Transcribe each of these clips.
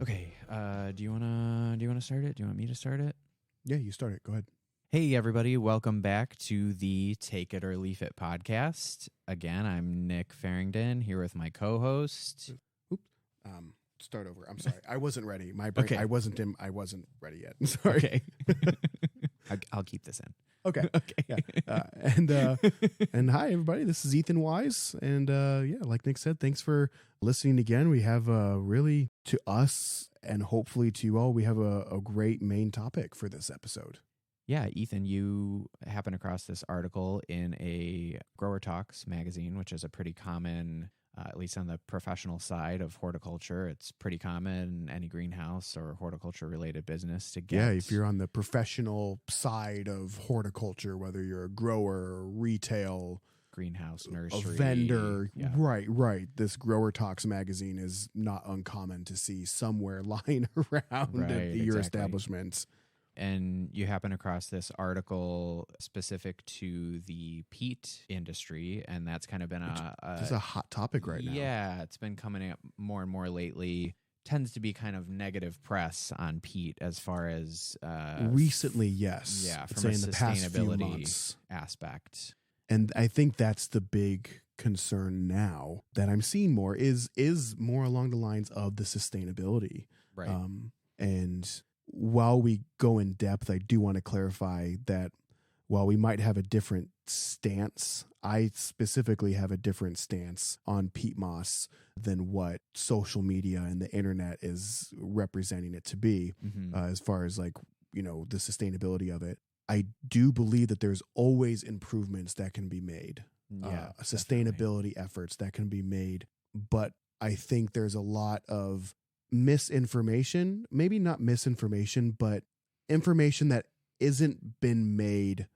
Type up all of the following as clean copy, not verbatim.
Okay. Do you wanna start it? Do you want me to start it? Yeah, you start it. Go ahead. Hey everybody, welcome back to the Take It or Leave It podcast. Again, I'm Nick Farringdon here with my co-host. Oops. Start over. I'm sorry. I wasn't ready. My brain. Okay. I wasn't ready yet. Sorry. Okay. I'll keep this in. Okay. Okay. Yeah. And hi everybody. This is Ethan Wise, and like Nick said, thanks for listening again. We have really, to us and hopefully to you all, we have a great main topic for this episode. Yeah, Ethan, you happened across this article in a Grower Talks magazine, which is a pretty common, at least on the professional side of horticulture. It's pretty common in any greenhouse or horticulture related business to get. Yeah, if you're on the professional side of horticulture, whether you're a grower, retail, greenhouse, a nursery, vendor, yeah. right. This Grower Talks magazine is not uncommon to see somewhere lying around at your establishments. And you happen across this article specific to the peat industry, and that's kind of been it's a hot topic right now. Yeah, it's been coming up more and more lately. Tends to be kind of negative press on peat as far as recently, yes. Yeah, I'd from say a in the past few sustainability months aspect. And I think that's the big concern now that I'm seeing more is more along the lines of the sustainability. Right. And while we go in depth, I do want to clarify that while we might have a different stance, I specifically have a different stance on peat moss than what social media and the internet is representing it to be, as far as the sustainability of it. I do believe that there's always improvements that can be made, sustainability efforts that can be made. But I think there's a lot of misinformation, maybe not misinformation, but information that isn't been made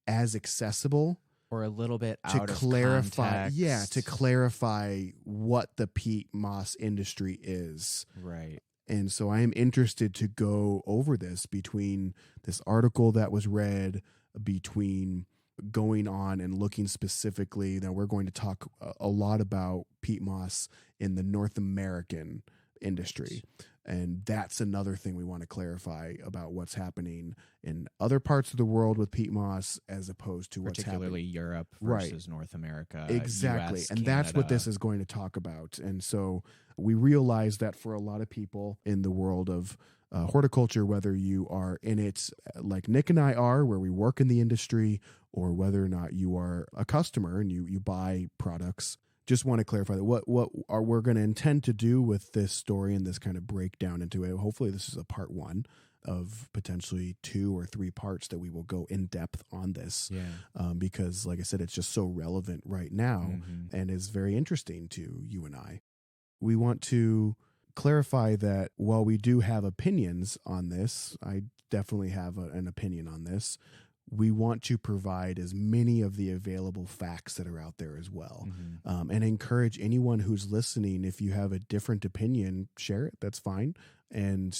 as accessible or a little bit to out clarify, of context. to clarify what the peat moss industry is. Right. And so I am interested to go over this between this article that was read, between going on and looking specifically. Now we're going to talk a lot about peat moss in the North American industry. And that's another thing we want to clarify about what's happening in other parts of the world with peat moss as opposed to what's happening. Particularly Europe versus North America. Exactly. US, and Canada. That's what this is going to talk about. And so we realize that for a lot of people in the world of horticulture, whether you are in it like Nick and I are, where we work in the industry, or whether or not you are a customer and you buy products, just want to clarify that what we're going to intend to do with this story and this kind of breakdown into it. Hopefully this is a part one of potentially 2 or 3 parts that we will go in depth on this. Yeah. Because like I said, it's just so relevant right now and is very interesting to you and I. We want to clarify that while we do have opinions on this, I definitely have an opinion on this. We want to provide as many of the available facts that are out there as well. And encourage anyone who's listening, if you have a different opinion, share it. That's fine. And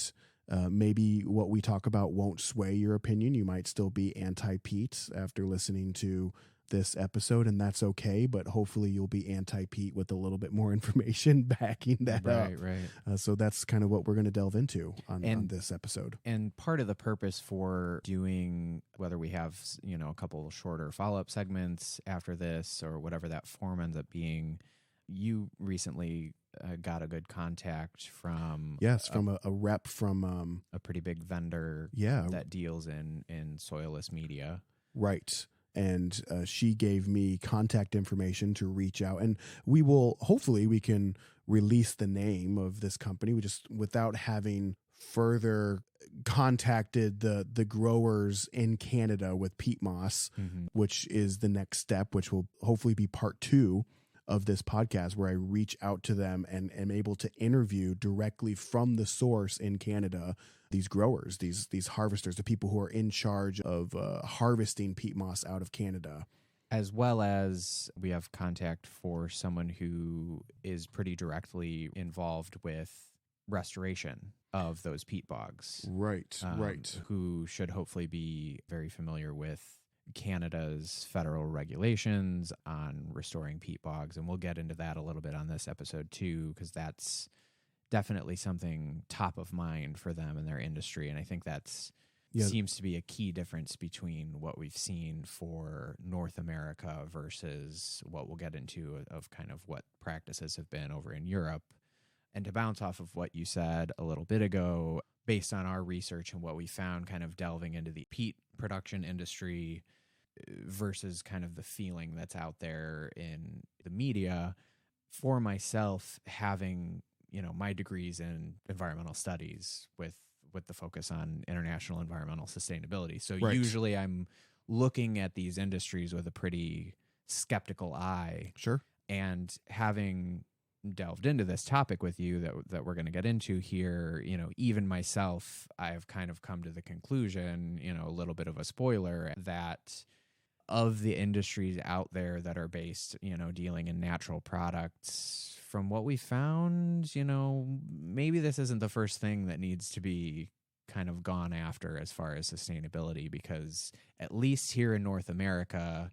maybe what we talk about won't sway your opinion. You might still be anti-peat after listening to this episode, and that's okay. But hopefully you'll be anti-peat with a little bit more information backing that up. Right. So that's kind of what we're going to delve into on this episode. And part of the purpose for doing, whether we have, a couple shorter follow-up segments after this or whatever that form ends up being, you recently got a good contact from... Yes, from a rep from... a pretty big vendor that deals in soilless media. Right. And she gave me contact information to reach out, and hopefully we can release the name of this company. We just, without having further contacted the growers in Canada with peat moss, which is the next step, which will hopefully be part 2 of this podcast, where I reach out to them and am able to interview directly from the source in Canada these growers, these harvesters, the people who are in charge of harvesting peat moss out of Canada. As well as we have contact for someone who is pretty directly involved with restoration of those peat bogs. Right. Who should hopefully be very familiar with Canada's federal regulations on restoring peat bogs. And we'll get into that a little bit on this episode too, because that's definitely something top of mind for them in their industry. And I think that's seems to be a key difference between what we've seen for North America versus what we'll get into of kind of what practices have been over in Europe. And to bounce off of what you said a little bit ago, based on our research and what we found kind of delving into the peat production industry versus kind of the feeling that's out there in the media, for myself, having, my degrees in environmental studies with the focus on international environmental sustainability. So usually I'm looking at these industries with a pretty skeptical eye. Sure. And having delved into this topic with you that we're going to get into here, even myself, I've kind of come to the conclusion, a little bit of a spoiler, that of the industries out there that are based, dealing in natural products, from what we found, maybe this isn't the first thing that needs to be kind of gone after as far as sustainability, because at least here in North America,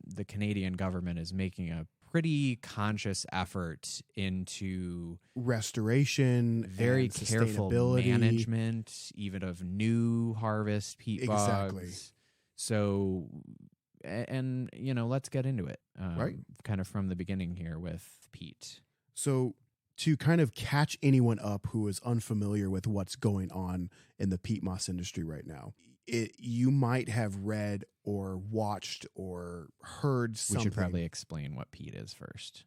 the Canadian government is making a pretty conscious effort into restoration, very and careful management, even of new harvest peat bogs. So, and let's get into it, kind of from the beginning here with peat. So, to kind of catch anyone up who is unfamiliar with what's going on in the peat moss industry right now, you might have read or watched or heard something. We should probably explain what peat is first.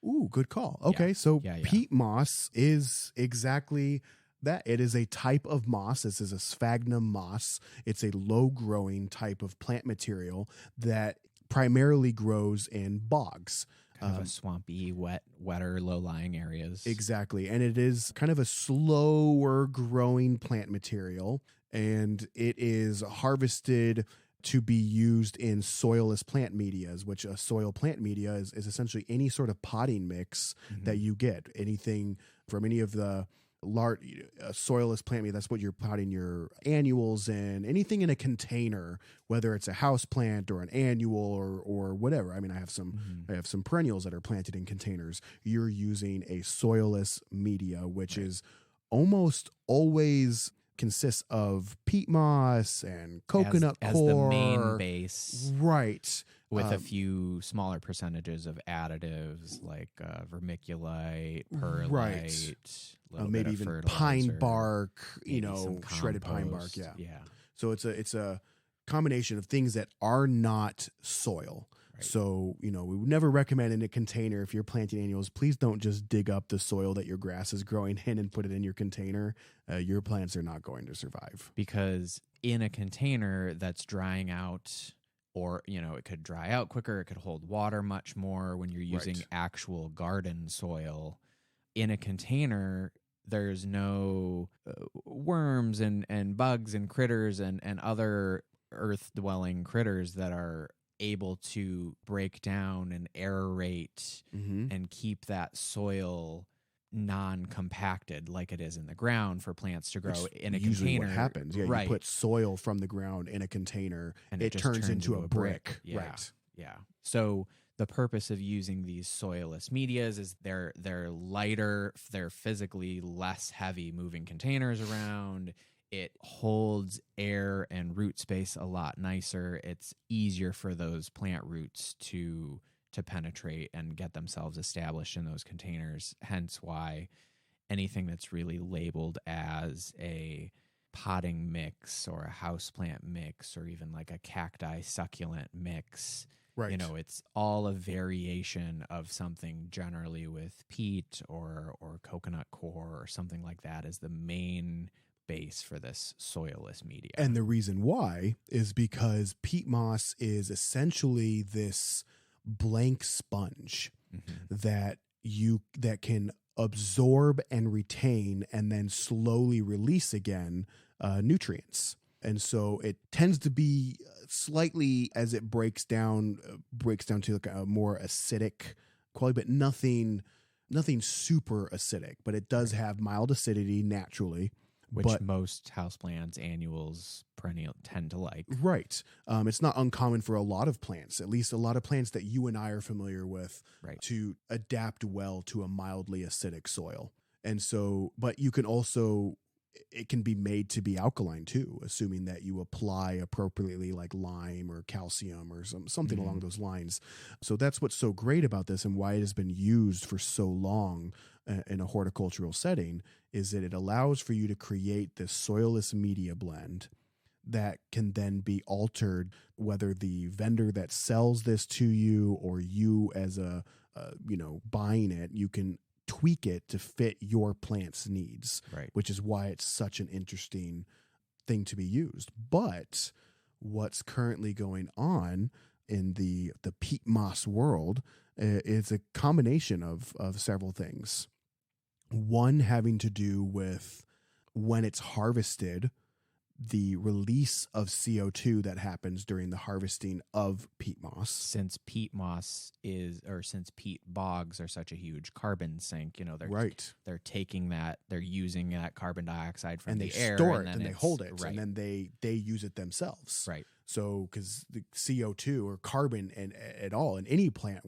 Ooh, good call. Okay, so peat moss is exactly that. It is a type of moss. This is a sphagnum moss. It's a low-growing type of plant material that primarily grows in bogs. Kind of a swampy, wetter, low-lying areas. Exactly. And it is kind of a slower growing plant material, and it is harvested to be used in soilless plant medias, which a soil plant media is essentially any sort of potting mix that you get. Anything from any of the large soilless plant media, that's what you're potting your annuals in. Anything in a container, whether it's a house plant or an annual or whatever. I mean, I have some perennials that are planted in containers. You're using a soilless media, which is almost always consists of peat moss and coconut as coir, the main base, right? With a few smaller percentage of additives like vermiculite, perlite, maybe even pine bark, shredded pine bark. Yeah. So it's a combination of things that are not soil. Right. So, we would never recommend in a container, if you're planting annuals, please don't just dig up the soil that your grass is growing in and put it in your container. Your plants are not going to survive. Because in a container that's drying out, or, it could dry out quicker, it could hold water much more when you're using actual garden soil. In a container, there's no worms and bugs and critters and other earth-dwelling critters that are able to break down and aerate and keep that soil non-compacted like it is in the ground for plants to grow. In a usually container. What happens. Yeah, you put soil from the ground in a container and it turns into a brick. Yeah. Right. Yeah. So the purpose of using these soilless medias is they're lighter, they're physically less heavy moving containers around. It holds air and root space a lot nicer. It's easier for those plant roots to penetrate and get themselves established in those containers. Hence why anything that's really labeled as a potting mix or a houseplant mix or even like a cacti succulent mix, it's all a variation of something, generally with peat or coconut coir or something like that is the main base for this soilless media. And the reason why is because peat moss is essentially this blank sponge that can absorb and retain and then slowly release again nutrients. And so it tends to be slightly, as it breaks down to like a more acidic quality, but nothing super acidic, but it does have mild acidity naturally. Which most houseplants, annuals, perennial tend to like. Right. It's not uncommon for a lot of plants, at least a lot of plants that you and I are familiar with, to adapt well to a mildly acidic soil. And so, but you can also, it can be made to be alkaline too, assuming that you apply appropriately, like lime or calcium or something along those lines. So that's what's so great about this, and why it has been used for so long in a horticultural setting, is that it allows for you to create this soilless media blend that can then be altered, whether the vendor that sells this to you or you as a buying it, you can tweak it to fit your plant's needs, Right. which is why it's such an interesting thing to be used. But what's currently going on in the peat moss world is a combination of several things. One having to do with when it's harvested, the release of CO2 that happens during the harvesting of peat moss. Since peat bogs are such a huge carbon sink, they're taking that, they're using that carbon dioxide from the air, and they store and it and they hold it, right. And then they use it themselves. Right. So, because the CO2 or carbon at all in any plant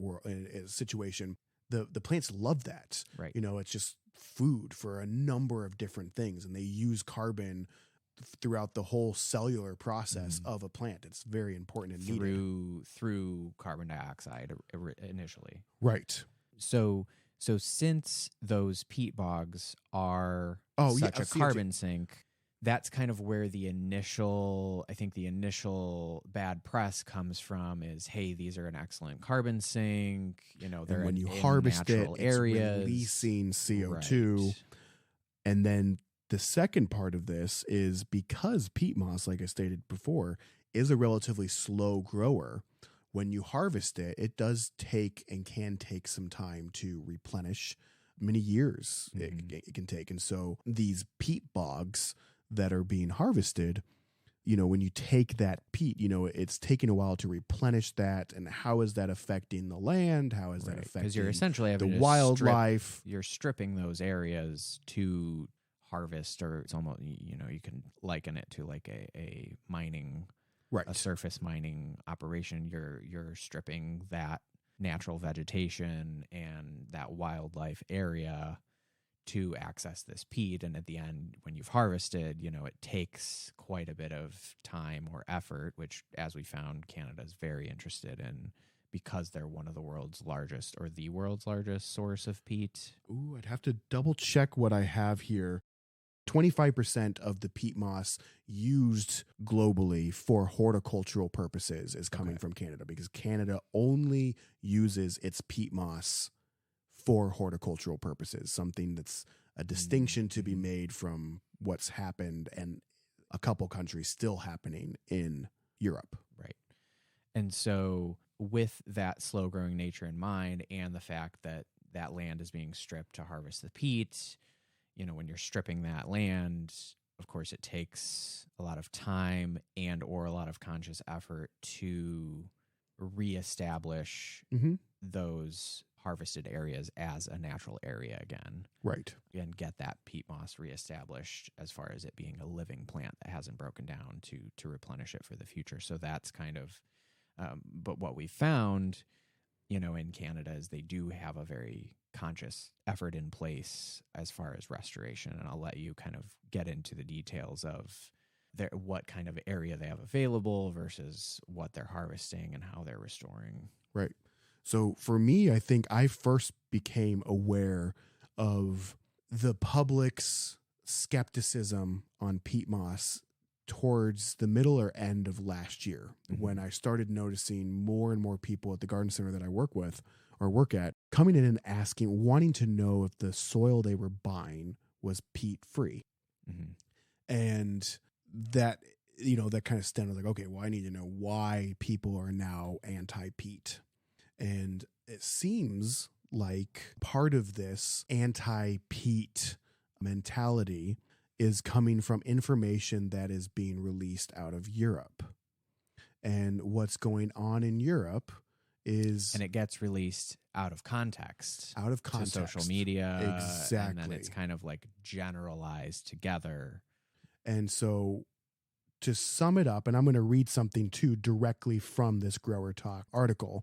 situation, the plants love that. Right. It's just food for a number of different things, and they use carbon throughout the whole cellular process of a plant. It's very important and needed through carbon dioxide initially. Right. So since those peat bogs are such a carbon sink, that's kind of where the initial bad press comes from, is, hey, these are an excellent carbon sink. They're when you in harvest it, areas. it's releasing CO2. Right. And then the second part of this is, because peat moss, like I stated before, is a relatively slow grower. When you harvest it, it does take and can take some time to replenish. Many years it can take. And so these peat bogs that are being harvested, when you take that peat, it's taking a while to replenish that. And how is that affecting the land? How is that affecting, because you're essentially having the wildlife? You're stripping those areas to harvest, or it's almost, you can liken it to like a mining, right, a surface mining operation. You're stripping that natural vegetation and that wildlife area to access this peat. And at the end, when you've harvested, it takes quite a bit of time or effort, which, as we found, Canada is very interested in, because they're one of the world's largest, or the world's largest source of peat. Ooh, I'd have to double check what I have here. 25% of the peat moss used globally for horticultural purposes is coming from Canada, because Canada only uses its peat moss for horticultural purposes, something that's a distinction to be made from what's happened and a couple countries still happening in Europe. Right. And so with that slow growing nature in mind, and the fact that that land is being stripped to harvest the peat, when you're stripping that land, of course, it takes a lot of time and or a lot of conscious effort to reestablish those harvested areas as a natural area again. Right. And get that peat moss reestablished as far as it being a living plant that hasn't broken down to replenish it for the future. So that's kind of, but what we found, in Canada, is they do have a very conscious effort in place as far as restoration. And I'll let you kind of get into the details of what kind of area they have available versus what they're harvesting and how they're restoring. Right. So for me, I think I first became aware of the public's skepticism on peat moss towards the middle or end of last year, when I started noticing more and more people at the garden center that I work at coming in and asking, wanting to know if the soil they were buying was peat free. And that, that kind of stemmed, like, okay, well, I need to know why people are now anti-peat. And it seems like part of this anti-peat mentality is coming from information that is being released out of Europe. And what's going on in Europe is... And it gets released out of context. Out of context. To social media. Exactly. And then it's kind of like generalized together. And so to sum it up, and I'm going to read something too directly from this Grower Talk article.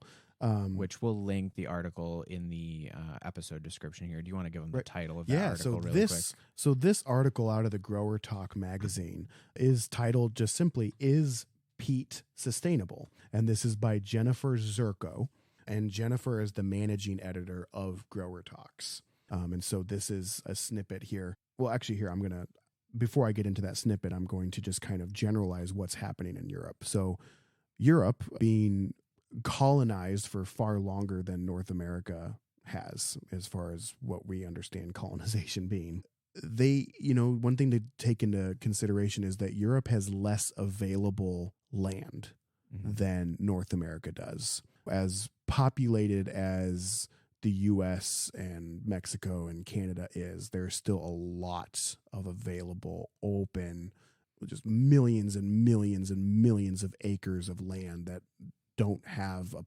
which we'll link the article in the episode description here. Do you want to give them the title of that yeah, article so really quick? So this article out of the Grower Talk magazine is titled just simply, "Is Peat Sustainable?" And this is by Jennifer Zerko. And Jennifer is the managing editor of Grower Talks. And so this is a snippet here. Well, actually here, before I get into that snippet, I'm going to just kind of generalize what's happening in Europe. So Europe being colonized for far longer than North America has, as far as what we understand colonization being. One thing to take into consideration is that Europe has less available land than North America does. As populated as the US and Mexico and Canada is, there's still a lot of available open, just millions and millions and millions of acres of land that don't have a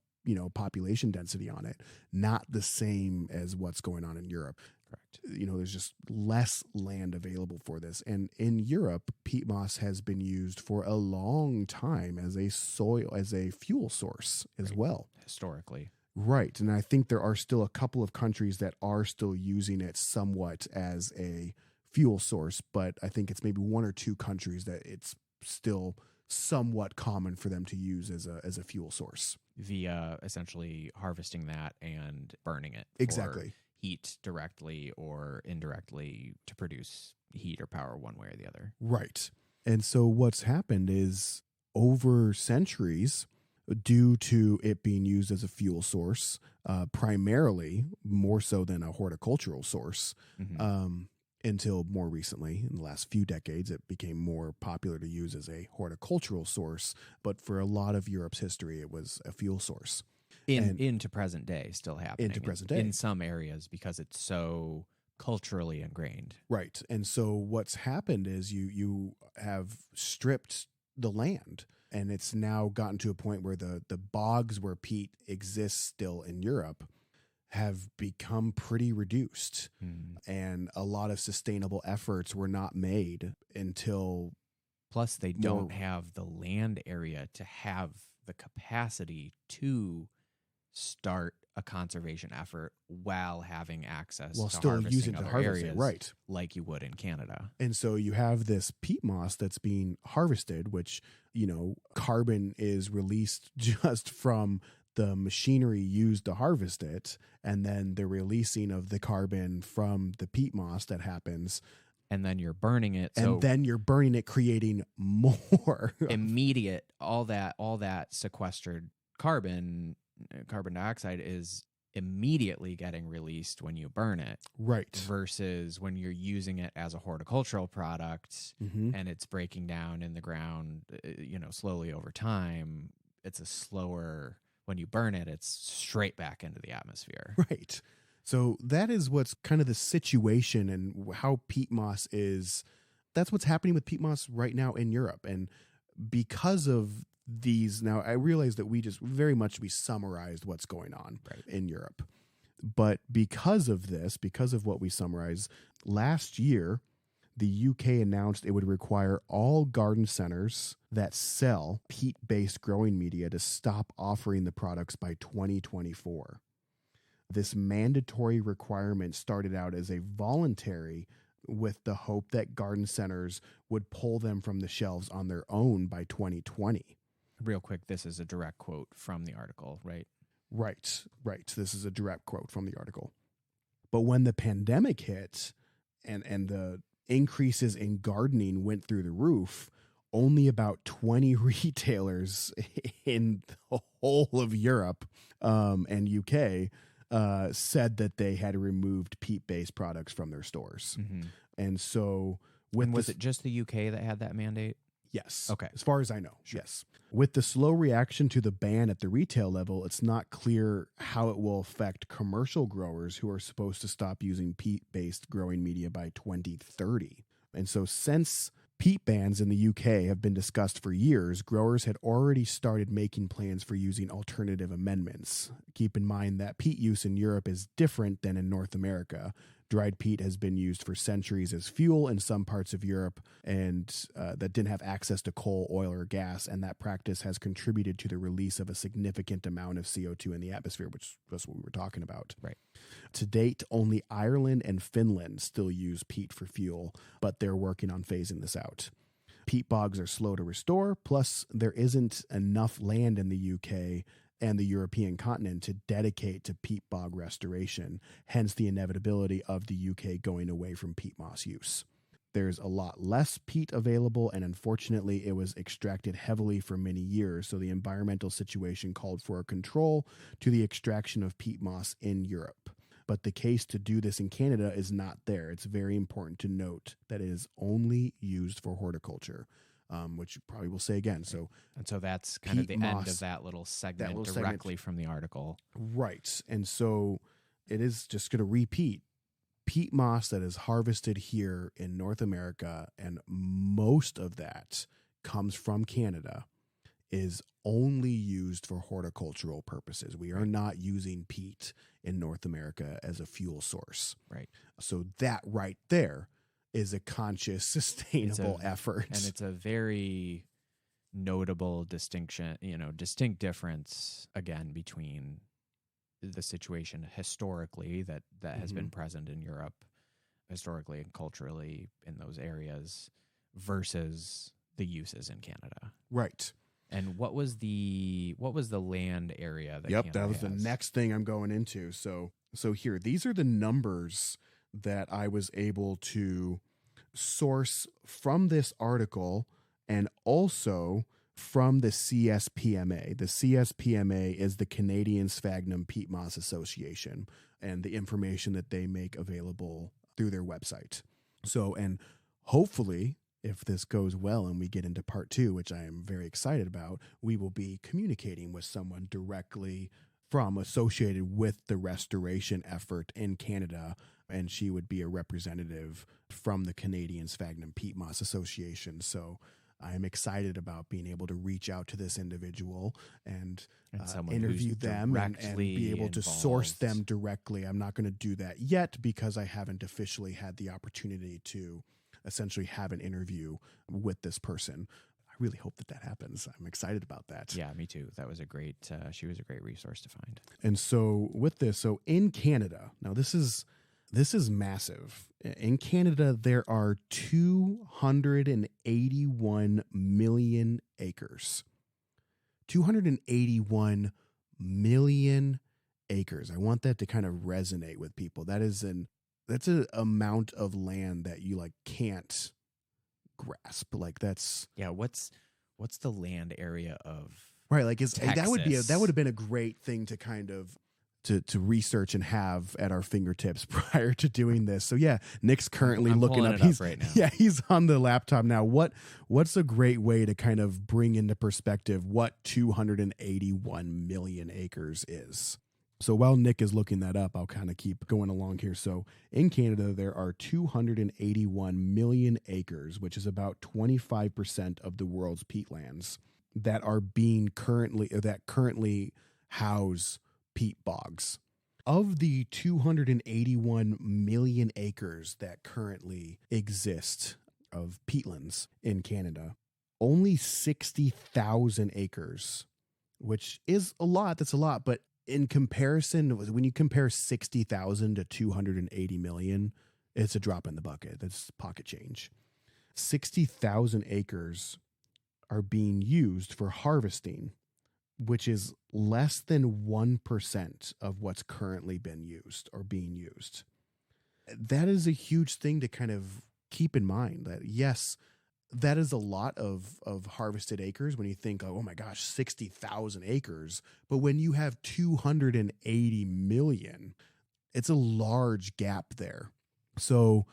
population density on it. Not the same as what's going on in Europe. Correct. There's just less land available for this. And in Europe, peat moss has been used for a long time as a fuel source as well. Historically. Right. And I think there are still a couple of countries that are still using it somewhat as a fuel source, but I think it's maybe one or two countries that it's still somewhat common for them to use as a fuel source. Via essentially harvesting that and burning it. Exactly. Heat directly or indirectly to produce heat or power one way or the other. Right. And so what's happened is over centuries, due to it being used as a fuel source, primarily more so than a horticultural source, until more recently, in the last few decades, it became more popular to use as a horticultural source. But for a lot of Europe's history, it was a fuel source. Into present day, still happening. Into present day. In some areas, because it's so culturally ingrained. Right. And so what's happened is you have stripped the land, and it's now gotten to a point where the bogs where peat exists still in Europe have become pretty reduced. And a lot of sustainable efforts were not made until... Plus, they don't have the land area to have the capacity to start a conservation effort while having access to still harvesting using other to harvest areas, it, right? Like you would in Canada. And so you have this peat moss that's being harvested, which, carbon is released just from the machinery used to harvest it, and then the releasing of the carbon from the peat moss that happens. And then you're burning it. And then you're burning it, creating more. Immediate, all that sequestered carbon dioxide is immediately getting released when you burn it. Right. Versus when you're using it as a horticultural product and it's breaking down in the ground, slowly over time. It's a slower, when you burn it, it's straight back into the atmosphere. Right. So that is what's kind of the situation and how peat moss is. That's what's happening with peat moss right now in Europe. And because of these, now I realize that we summarized what's going on in Europe. But because of this, because of what we summarized, last year, the UK announced it would require all garden centers that sell peat-based growing media to stop offering the products by 2024. This mandatory requirement started out as a voluntary, with the hope that garden centers would pull them from the shelves on their own by 2020. Real quick, this is a direct quote from the article, right? Right. This is a direct quote from the article. But when the pandemic hit and the increases in gardening went through the roof, only about 20 retailers in the whole of Europe and UK said that they had removed peat-based products from their stores. And so... was it just the UK that had that mandate? Yes. Okay. As far as I know, yes. With the slow reaction to the ban at the retail level, it's not clear how it will affect commercial growers who are supposed to stop using peat-based growing media by 2030. And so since peat bans in the UK have been discussed for years, growers had already started making plans for using alternative amendments. Keep in mind that peat use in Europe is different than in North America. Dried peat has been used for centuries as fuel in some parts of Europe and that didn't have access to coal, oil, or gas, and that practice has contributed to the release of a significant amount of CO2 in the atmosphere, which was what we were talking about. Right. To date, only Ireland and Finland still use peat for fuel, but they're working on phasing this out. Peat bogs are slow to restore, plus there isn't enough land in the UK and the European continent to dedicate to peat bog restoration, hence the inevitability of the UK going away from peat moss use. There's a lot less peat available, and unfortunately it was extracted heavily for many years, so the environmental situation called for a control to the extraction of peat moss in Europe. But the case to do this in Canada is not there. It's very important to note that it is only used for horticulture, which you probably will say again. So, and so that's kind of the moss, end of that little segment directly from the article. Right. And so it is just going to repeat. Peat moss that is harvested here in North America, and most of that comes from Canada, is only used for horticultural purposes. We are not using peat in North America as a fuel source. Right. So that right there is a conscious, sustainable effort. And it's a very notable distinct difference, again, between the situation historically that has been present in Europe, historically and culturally in those areas, versus the uses in Canada. Right. And what was the land area that Canada that was has? the next thing I'm going into. So here, these are the numbers that I was able to source from this article and also from the CSPMA. The CSPMA is the Canadian Sphagnum Peat Moss Association, and the information that they make available through their website. So, and hopefully, if this goes well and we get into part 2, which I am very excited about, we will be communicating with someone directly associated with the restoration effort in Canada, and she would be a representative from the Canadian Sphagnum Peat Moss Association. So I am excited about being able to reach out to this individual and interview them and be able to source them directly. I'm not going to do that yet because I haven't officially had the opportunity to essentially have an interview with this person. I really hope that happens. I'm excited about that. Yeah, me too. That was she was a great resource to find. And so with this, so in Canada, now this is massive. In Canada, there are 281 million acres. 281 million acres. I want that to kind of resonate with people. That's an amount of land that you can't grasp. That's what's the land area of right? Texas? That would have been a great thing to kind of to research and have at our fingertips prior to doing this. So yeah, Nick's currently looking up. He's right now. Yeah, he's on the laptop now. What's a great way to kind of bring into perspective what 281 million acres is? So while Nick is looking that up, I'll kind of keep going along here. So in Canada, there are 281 million acres, which is about 25% of the world's peatlands that are currently house peat bogs. Of the 281 million acres that currently exist of peatlands in Canada, only 60,000 acres, which is a lot, that's a lot, but in comparison, when you compare 60,000 to 280 million, it's a drop in the bucket. That's pocket change. 60,000 acres are being used for harvesting, which is less than 1% of what's currently been used or being used. That is a huge thing to kind of keep in mind, that yes, that is a lot of harvested acres when you think, oh my gosh, 60,000 acres. But when you have 280 million, it's a large gap there. So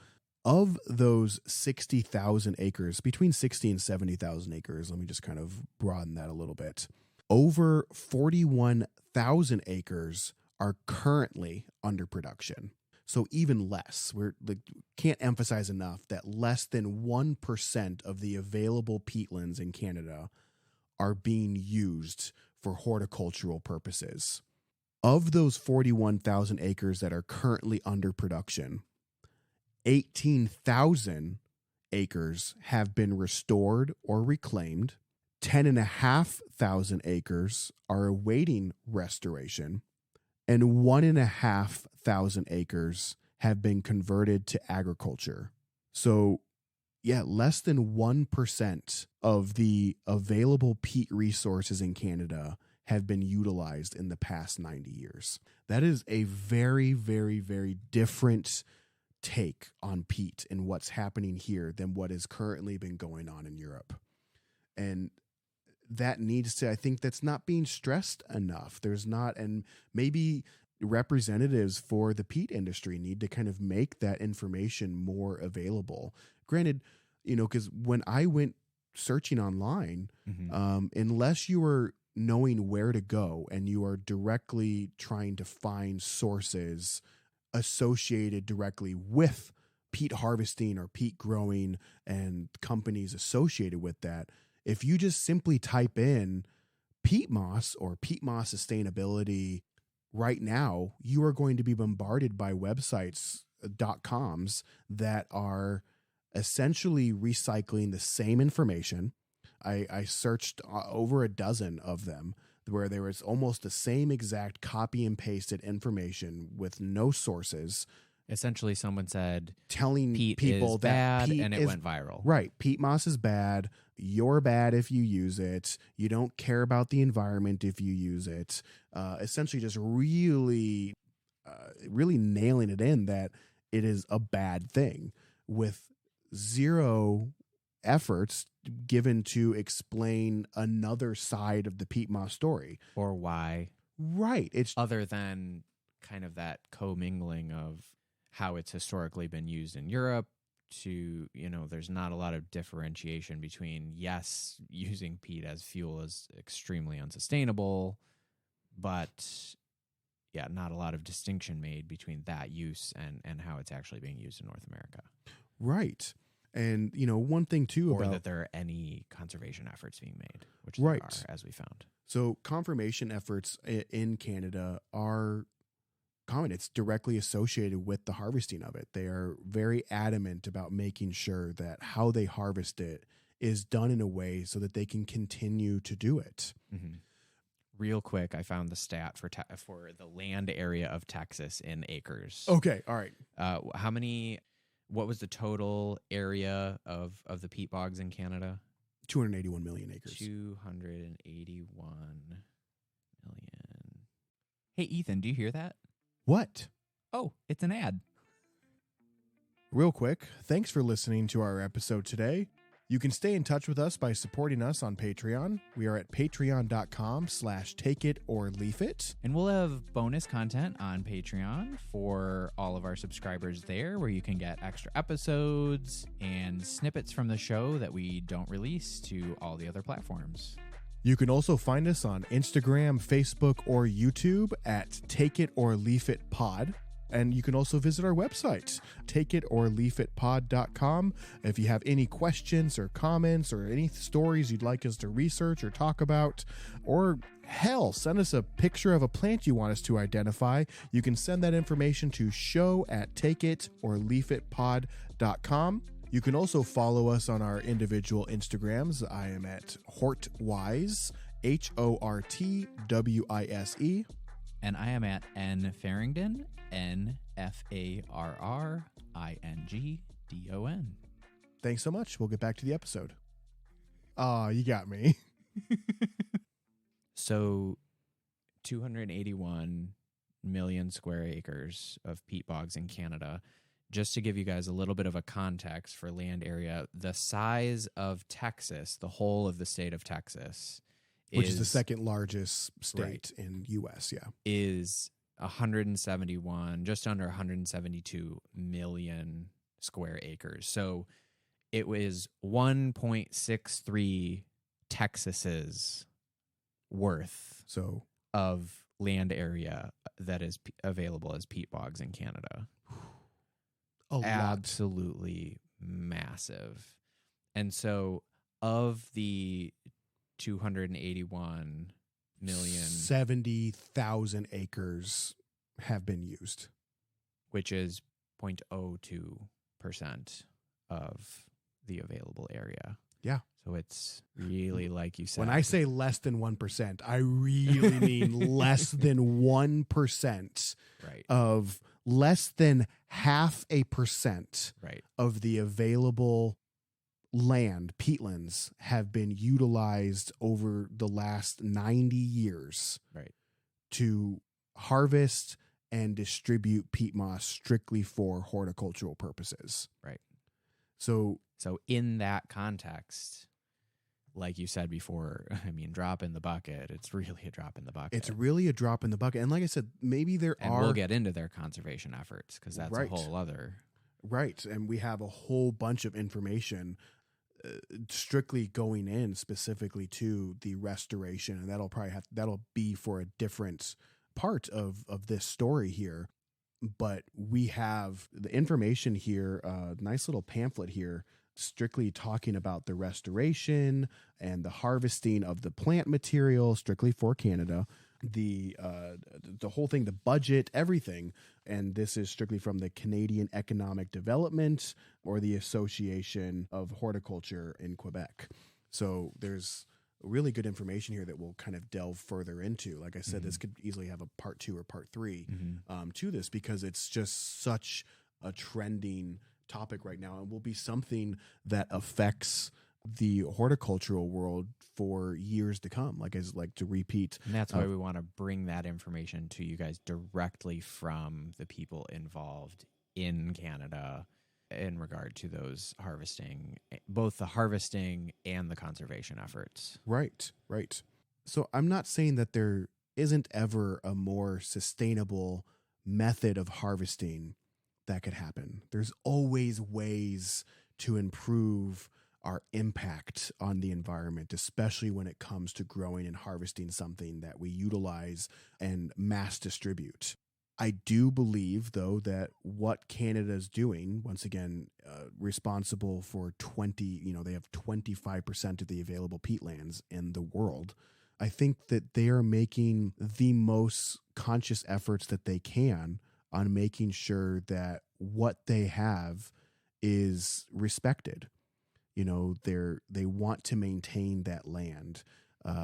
of those 60,000 acres, between 60 and 70,000 acres, let me just kind of broaden that a little bit. Over 41,000 acres are currently under production. So even less. Can't emphasize enough that less than 1% of the available peatlands in Canada are being used for horticultural purposes. Of those 41,000 acres that are currently under production, 18,000 acres have been restored or reclaimed. 10,500 acres are awaiting restoration, and 1,500 acres have been converted to agriculture. So, yeah, less than 1% of the available peat resources in Canada have been utilized in the past 90 years. That is a very, very, very different take on peat and what's happening here than what has currently been going on in Europe. And that needs to, I think that's not being stressed enough. There's not, and maybe representatives for the peat industry need to kind of make that information more available. Granted, because when I went searching online, unless you are knowing where to go and you are directly trying to find sources associated directly with peat harvesting or peat growing and companies associated with that, if you just simply type in peat moss or peat moss sustainability right now, you are going to be bombarded by websites, .coms, that are essentially recycling the same information. I searched over a dozen of them where there was almost the same exact copy and pasted information with no sources. Essentially, someone said telling peat people is that bad, peat and it is, went viral. Right. Peat moss is bad. You're bad if you use it. You don't care about the environment if you use it. Essentially just really nailing it in that it is a bad thing with zero efforts given to explain another side of the peat moss story. Or why. Right. It's other than kind of that commingling of how it's historically been used in Europe to, there's not a lot of differentiation between, yes, using peat as fuel is extremely unsustainable, but yeah, not a lot of distinction made between that use and how it's actually being used in North America. Right. And, one thing too or about that there are any conservation efforts being made, which right. there are, as we found. So conservation efforts in Canada are common. It's directly associated with the harvesting of it. They are very adamant about making sure that how they harvest it is done in a way so that they can continue to do it. Mm-hmm. Real quick, I found the stat for the land area of Texas in acres. Okay, all right. What was the total area of the peat bogs in Canada? 281 million acres. 281 million. Hey, Ethan, do you hear that? What? Oh, it's an ad. Real quick, thanks for listening to our episode today. You can stay in touch with us by supporting us on Patreon. We are at patreon.com/takeitOrleafit. And we'll have bonus content on Patreon for all of our subscribers there, where you can get extra episodes and snippets from the show that we don't release to all the other platforms. You can also find us on Instagram, Facebook, or YouTube at Take It or Leaf It Pod. And you can also visit our website, takeitOrleafitpod.com. If you have any questions or comments or any stories you'd like us to research or talk about, or hell, send us a picture of a plant you want us to identify, you can send that information to show@takeitOrleafitpod.com. You can also follow us on our individual Instagrams. I am at Hortwise, HORTWISE. And I am at N Farringdon, NFARRINGDON. Thanks so much. We'll get back to the episode. You got me. So 281 million square acres of peat bogs in Canada. Just to give you guys a little bit of a context for land area, the size of Texas, the whole of the state of Texas, which is the second largest state in U.S., yeah. Is 171, just under 172 million square acres. So it was 1.63 Texas's worth of land area that is available as peat bogs in Canada. Absolutely massive. And so of the 281 million, 70,000 acres have been used, which is 0.02%. 1% of the available area. Yeah. So it's really, like you said. When I say less than 1%, I really mean less than 1% right. of less than 0.5% Right. of the available land, peatlands, have been utilized over the last 90 years Right. to harvest and distribute peat moss strictly for horticultural purposes. Right. So in that context, like you said before, I mean, drop in the bucket. It's really a drop in the bucket. it's really a drop in the bucket. And like I said, maybe and we'll get into their conservation efforts because that's Right. a whole other. Right. And we have a whole bunch of information strictly going in specifically to the restoration. And that'll be for a different part of this story here. But we have the information here, nice little pamphlet here, strictly talking about the restoration and the harvesting of the plant material strictly for Canada, the whole thing, the budget, everything. And this is strictly from the Canadian Economic Development or the Association of Horticulture in Quebec. So there's really good information here that we'll kind of delve further into. Like I said, this could easily have a part 2 or part 3 to this, because it's just such a trending topic right now, and will be something that affects the horticultural world for years to come. Like to repeat. And that's why we want to bring that information to you guys directly from the people involved in Canada in regard to those harvesting, both the harvesting and the conservation efforts. Right. So I'm not saying that there isn't ever a more sustainable method of harvesting that could happen. There's always ways to improve our impact on the environment, especially when it comes to growing and harvesting something that we utilize and mass distribute. I do believe, though, that what Canada's doing, once again, responsible for they have 25% of the available peatlands in the world. I think that they are making the most conscious efforts that they can on making sure that what they have is respected. They want to maintain that land.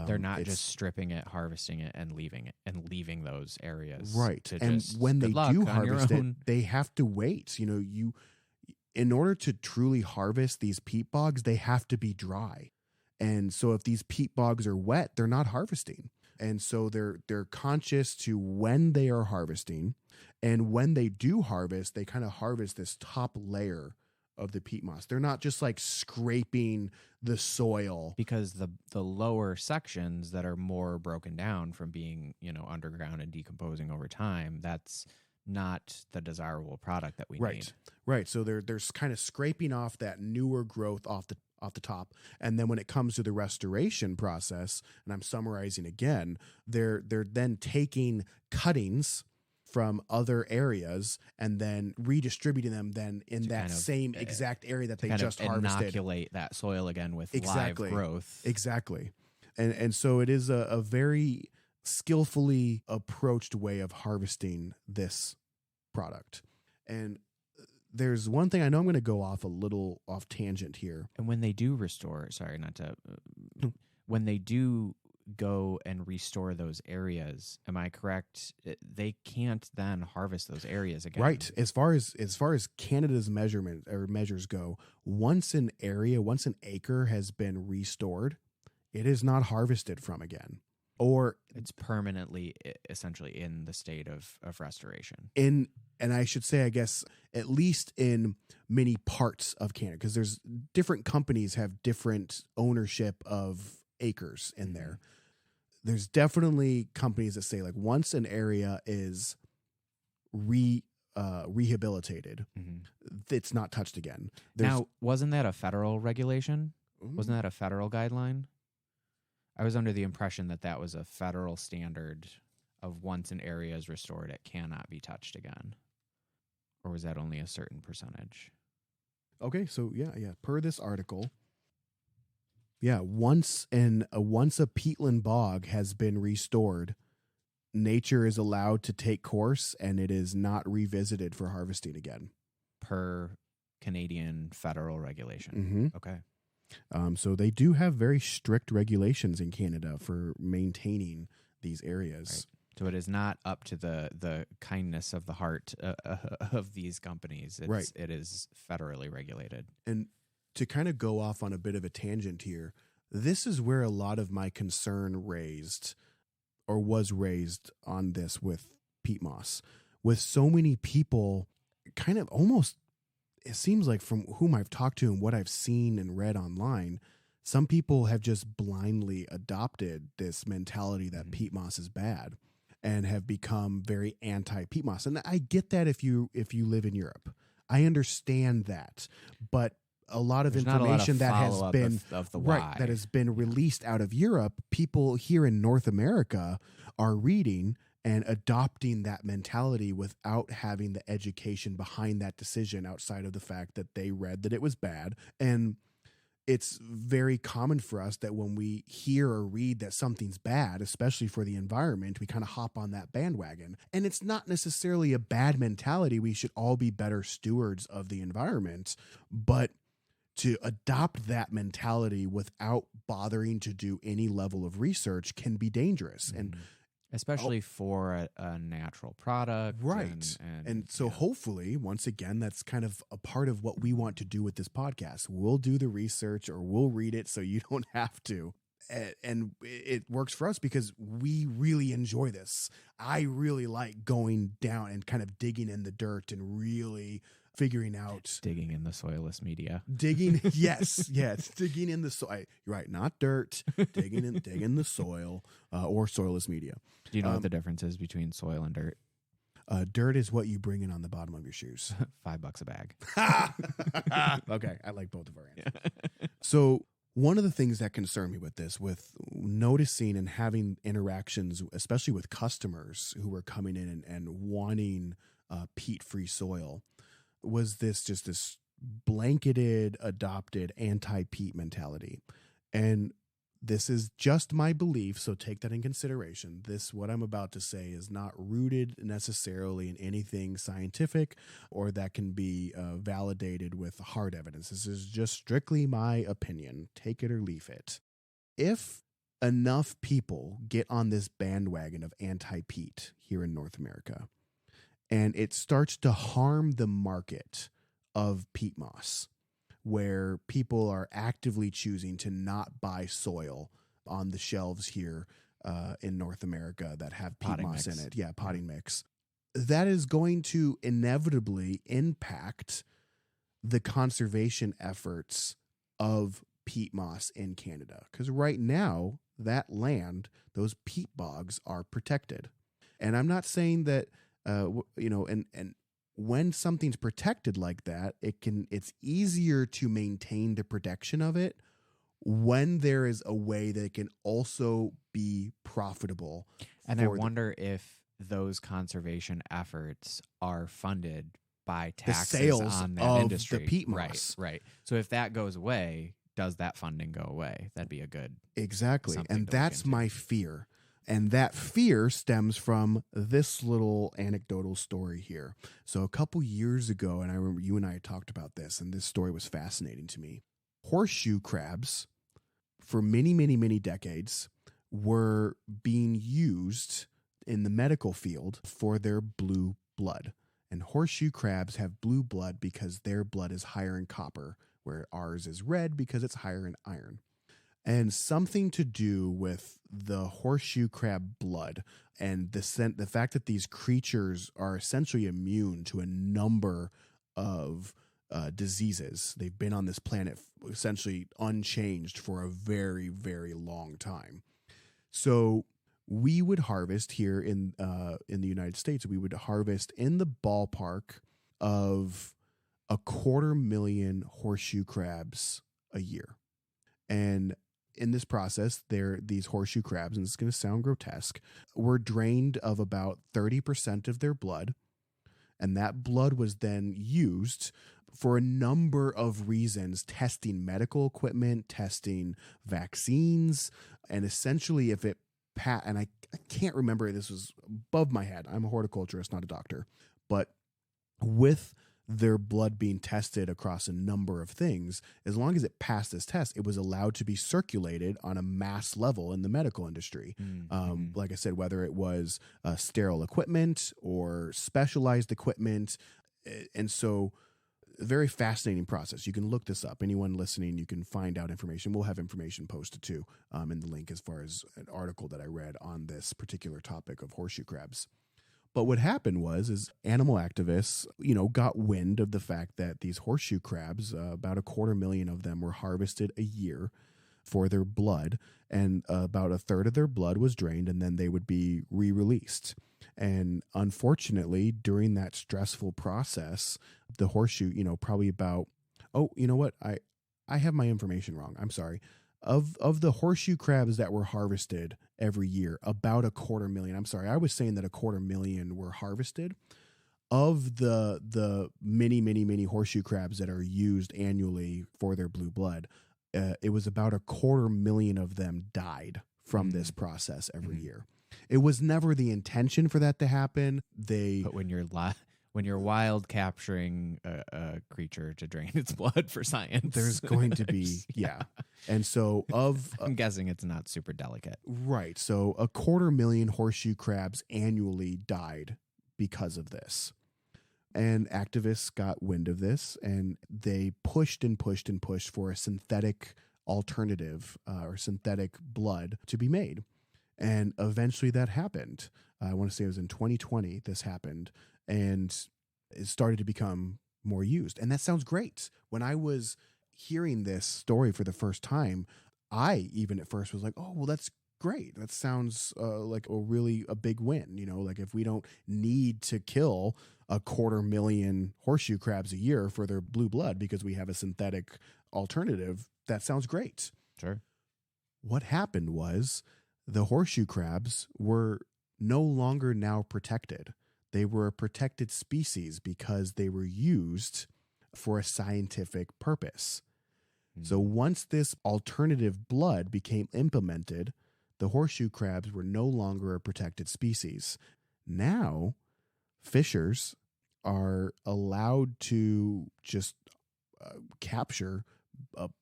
They're not just stripping it, harvesting it, and leaving those areas. Right. And when they do harvest it, they have to wait. In order to truly harvest these peat bogs, they have to be dry. And so if these peat bogs are wet, they're not harvesting. And so they're conscious to when they are harvesting. And when they do harvest, they kind of harvest this top layer of the peat moss. They're not just like scraping the soil, because the lower sections that are more broken down from being underground and decomposing over time, that's not the desirable product that we need. Right. So they're kind of scraping off that newer growth off the top, and then when it comes to the restoration process, and I'm summarizing again, they're then taking cuttings from other areas and then redistributing them then in that same exact area that they just harvested. Inoculate that soil again with live growth. Exactly. And so it is a very skillfully approached way of harvesting this product. And there's one thing, I know I'm going to go off a little off tangent here. And when they do restore, when they do go and restore those areas, am I correct? They can't then harvest those areas again. Right. As far as Canada's measures go, once an acre has been restored, it is not harvested from again. Or it's permanently, essentially, in the state of restoration. And I should say, I guess, at least in many parts of Canada, because there's different companies have different ownership of acres in there. There's definitely companies that say, like, once an area is rehabilitated, it's not touched again. Now, wasn't that a federal regulation? Wasn't that a federal guideline? I was under the impression that was a federal standard of once an area is restored, it cannot be touched again. Or was that only a certain percentage? Okay, so yeah. Per this article, once a peatland bog has been restored, nature is allowed to take course and it is not revisited for harvesting again. Per Canadian federal regulation. Okay. So they do have very strict regulations in Canada for maintaining these areas. Right. So it is not up to the kindness of the heart of these companies. It is federally regulated. And to kind of go off on a bit of a tangent here, this is where a lot of my concern was raised on this with peat moss. With so many people kind of almost, it seems like from whom I've talked to and what I've seen and read online, some people have just blindly adopted this mentality that peat moss is bad and have become very anti-peat moss. And I get that if you live in Europe. I understand that. But a lot of information that has been of the why. that has been released out of Europe, people here in North America are reading and adopting that mentality without having the education behind that decision outside of the fact that they read that it was bad. And it's very common for us that when we hear or read that something's bad, especially for the environment, we kind of hop on that bandwagon. And it's not necessarily a bad mentality. We should all be better stewards of the environment. But to adopt that mentality without bothering to do any level of research can be dangerous. And especially for a natural product. Right. And so hopefully, once again, that's kind of a part of what we want to do with this podcast. We'll do the research or we'll read it so you don't have to. And it works for us because we really enjoy this. I really like going down and kind of digging in the dirt and really figuring out. Digging in the soilless media. Yes, digging in the soil. You're right, not dirt. digging in the soil or soilless media. Do you know what the difference is between soil and dirt? Dirt is what you bring in on the bottom of your shoes. $5 a bag. Okay, I like both of our answers. So one of the things that concerned me with this, with noticing and having interactions, especially with customers who were coming in and wanting peat-free soil, was this blanketed, adopted anti-peat mentality. And this is just my belief, so take that in consideration. What I'm about to say is not rooted necessarily in anything scientific or that can be validated with hard evidence. This is just strictly my opinion. Take it or leave it. If enough people get on this bandwagon of anti-peat here in North America, and it starts to harm the market of peat moss, where people are actively choosing to not buy soil on the shelves here in North America that have peat moss in it. Yeah, potting mix. That is going to inevitably impact the conservation efforts of peat moss in Canada. Because right now, that land, those peat bogs are protected. And I'm not saying that, and when something's protected like that, it's easier to maintain the protection of it when there is a way that it can also be profitable. And I wonder if those conservation efforts are funded by taxes the sales on that of industry. The peat moss. Right. So if that goes away, does that funding go away? That'd be a good exactly. And that's my fear. And that fear stems from this little anecdotal story here. So a couple years ago, and I remember you and I had talked about this, and this story was fascinating to me. Horseshoe crabs, for many, many, many decades, were being used in the medical field for their blue blood. And horseshoe crabs have blue blood because their blood is higher in copper, where ours is red because it's higher in iron. And something to do with the horseshoe crab blood and the fact that these creatures are essentially immune to a number of diseases. They've been on this planet essentially unchanged for a very, very long time. So we would harvest here in the United States. We would harvest in the ballpark of 250,000 horseshoe crabs a year. And in this process, these horseshoe crabs, and it's going to sound grotesque, were drained of about 30% of their blood. And that blood was then used for a number of reasons, testing medical equipment, testing vaccines, and essentially and I can't remember, this was above my head. I'm a horticulturist, not a doctor. But with their blood being tested across a number of things. As long as it passed this test, it was allowed to be circulated on a mass level in the medical industry. Like I said, whether it was sterile equipment or specialized equipment. And so, a very fascinating process. You can look this up. Anyone listening, you can find out information. We'll have information posted too in the link as far as an article that I read on this particular topic of horseshoe crabs. But what happened is animal activists, got wind of the fact that these horseshoe crabs, about 250,000 of them were harvested a year for their blood, and about a third of their blood was drained, and then they would be re-released. And unfortunately, during that stressful process, the horseshoe, probably about, I have my information wrong. I'm sorry. Of the horseshoe crabs that were harvested every year, about 250,000. I'm sorry, I was saying that 250,000 were harvested. Of the many, many, many horseshoe crabs that are used annually for their blue blood, it was about 250,000 of them died from this process every year. It was never the intention for that to happen. But when you're wild capturing a creature to drain its blood for science, there's going to be yeah. And so I'm guessing it's not super delicate. Right. So 250,000 horseshoe crabs annually died because of this. And activists got wind of this, and they pushed and pushed and pushed for a synthetic alternative or synthetic blood to be made. And eventually that happened. I want to say it was in 2020 this happened, and it started to become more used. And that sounds great. When I was hearing this story for the first time, I even at first was like, oh, well, that's great. That sounds like a big win. Like if we don't need to kill 250,000 horseshoe crabs a year for their blue blood because we have a synthetic alternative, that sounds great. Sure. What happened was the horseshoe crabs were no longer now protected. They were a protected species because they were used for a scientific purpose. So once this alternative blood became implemented, the horseshoe crabs were no longer a protected species. Now, fishers are allowed to just capture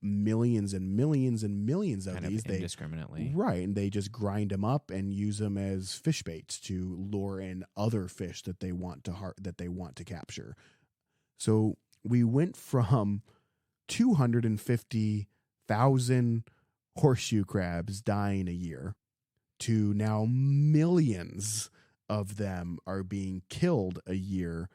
millions and millions and millions of kind these. Of indiscriminately. Right. And they just grind them up and use them as fish baits to lure in other fish that they want to capture. So we went from 250,000 horseshoe crabs dying a year to now millions of them are being killed a year,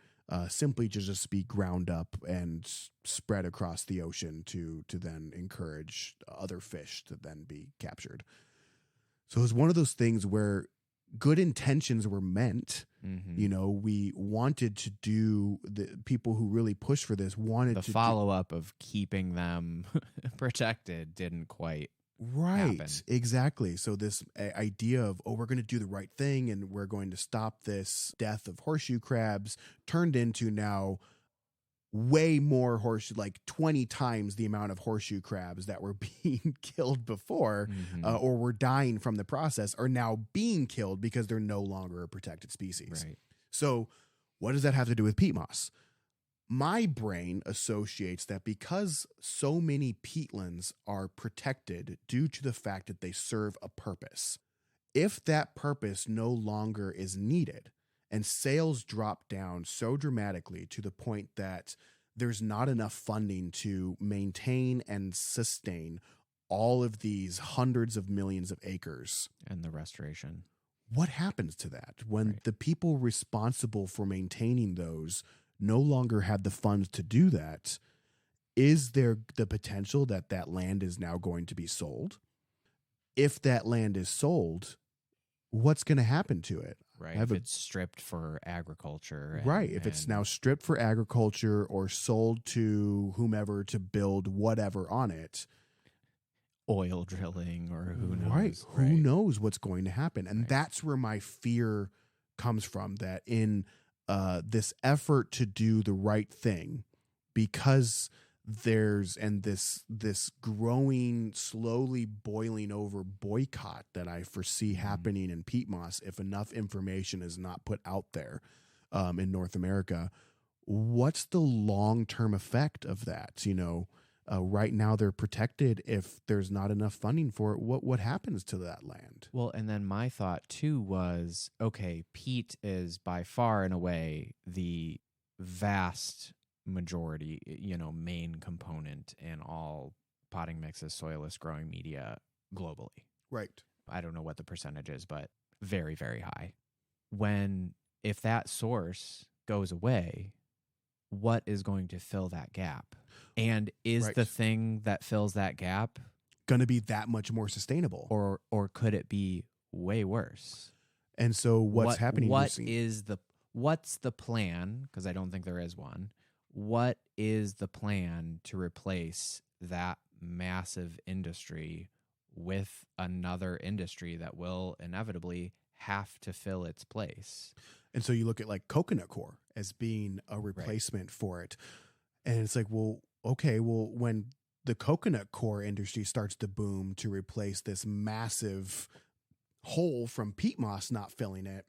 simply to just be ground up and spread across the ocean to then encourage other fish to then be captured. So it was one of those things where good intentions were meant. We wanted to do, the people who really pushed for this wanted the to follow-up of keeping them protected didn't quite happen. Exactly. So this idea of, we're going to do the right thing and we're going to stop this death of horseshoe crabs turned into now way more like 20 times the amount of horseshoe crabs that were being killed before or were dying from the process are now being killed because they're no longer a protected species. Right. So what does that have to do with peat moss? My brain associates that because so many peatlands are protected due to the fact that they serve a purpose, if that purpose no longer is needed and sales drop down so dramatically to the point that there's not enough funding to maintain and sustain all of these hundreds of millions of acres and the restoration, what happens to that when the people responsible for maintaining those no longer have the funds to do that? Is there the potential that that land is now going to be sold? If that land is sold, what's going to happen to it? Right. If it's stripped for agriculture. If it's now stripped for agriculture or sold to whomever to build whatever on it. Oil drilling or who knows. Right. Who knows what's going to happen? And that's where my fear comes from, that in this effort to do the right thing, because there's this growing, slowly boiling over boycott that I foresee happening in peat moss if enough information is not put out there in North America. what's the long-term effect of that? Right now they're protected. If there's not enough funding for it, what happens to that land? Well, and then my thought too was, okay, peat is by far and away the vast majority, main component in all potting mixes, soilless growing media globally. Right. I don't know what the percentage is, but very, very high. If that source goes away, what is going to fill that gap? And is Right. the thing that fills that gap going to be that much more sustainable? Or could it be way worse? And so what's happening? What's the plan? Because I don't think there is one. What is the plan to replace that massive industry with another industry that will inevitably have to fill its place? And so you look at like coconut coir as being a replacement for it. And it's like, well, okay, when the coconut coir industry starts to boom to replace this massive hole from peat moss not filling it,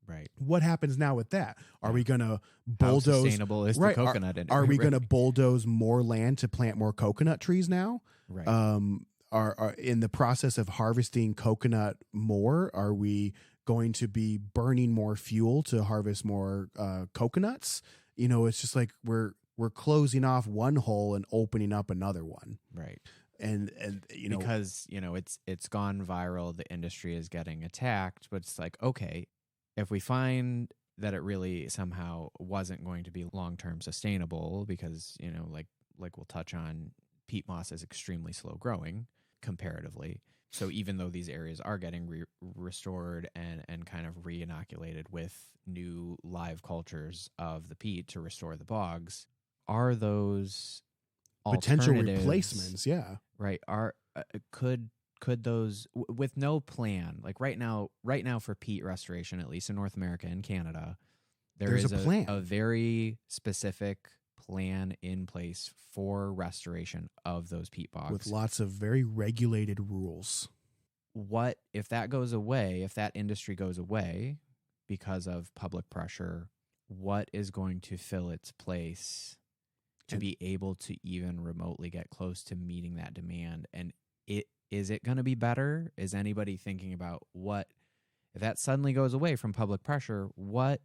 right? What happens now with that? Are we going to bulldoze? How sustainable is the coconut industry? Are we going to bulldoze more land to plant more coconut trees now? Right. Are in the process of harvesting coconut more? Are we going to be burning more fuel to harvest more coconuts? It's just like we're closing off one hole and opening up another one. Right. And because it's gone viral, the industry is getting attacked, but it's like, okay, if we find that it really somehow wasn't going to be long-term sustainable because, like we'll touch on, peat moss is extremely slow growing comparatively. So even though these areas are getting restored and kind of re-inoculated with new live cultures of the peat to restore the bogs, are those potential replacements? Yeah. Right. Could those with no plan, like right now for peat restoration, at least in North America and Canada, there's a plan, a very specific plan in place for restoration of those peat bogs with lots of very regulated rules. What if that goes away? If that industry goes away because of public pressure, what is going to fill its place to be able to even remotely get close to meeting that demand? And is it going to be better? Is anybody thinking about what if that suddenly goes away from public pressure? What